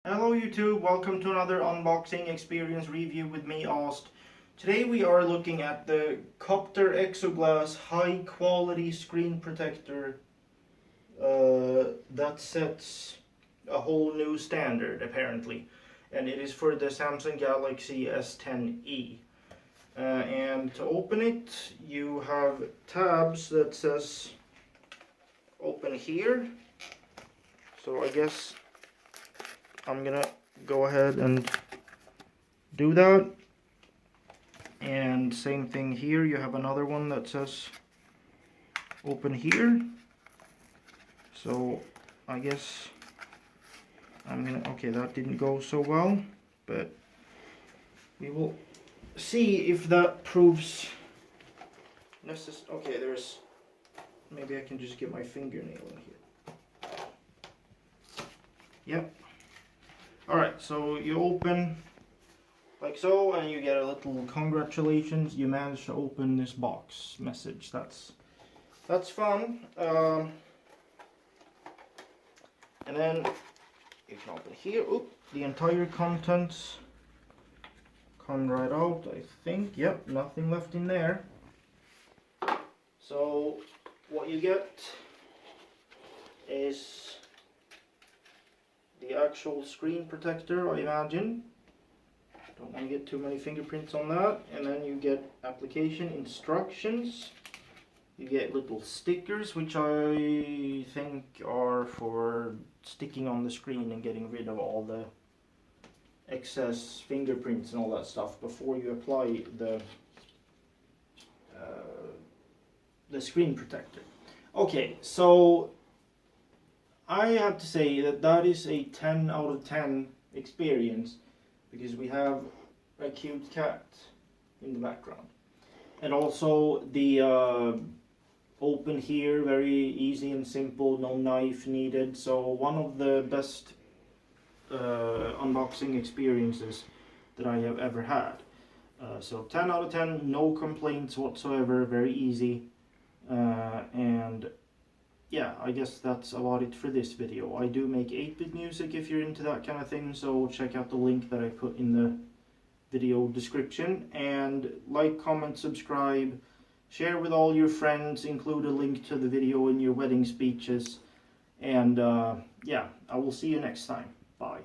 Hello YouTube, welcome to another unboxing experience review with me, Ost. Today we are looking at the Copter Exoglass high quality screen protector that sets a whole new standard apparently. And it is for the Samsung Galaxy S10e. And to open it, you have tabs that says open here. So I guess I'm gonna go ahead and do that. And same thing here, you have another one that says open here. So I guess I'm gonna, okay, that didn't go so well, but we will see if that proves necessary. Okay, there's, maybe I can just get my fingernail in here. Yep. Alright, so you open like so, and you get a little congratulations, you managed to open this box message. That's fun. And then you can open here. Oop, the entire contents come right out, I think. Yep, nothing left in there. So what you get is the actual screen protector, I imagine. Don't want to get too many fingerprints on that. And then you get application instructions. You get little stickers, which I think are for sticking on the screen and getting rid of all the excess fingerprints and all that stuff before you apply the screen protector. Okay, so I have to say that is a 10 out of 10 experience, because we have a cute cat in the background. And also the open here, very easy and simple, no knife needed. So one of the best unboxing experiences that I have ever had. So 10 out of 10, no complaints whatsoever, very easy. And yeah, I guess that's about it for this video. I do make 8-bit music if you're into that kind of thing, so check out the link that I put in the video description. And like, comment, subscribe, share with all your friends, include a link to the video in your wedding speeches. And yeah, I will see you next time. Bye.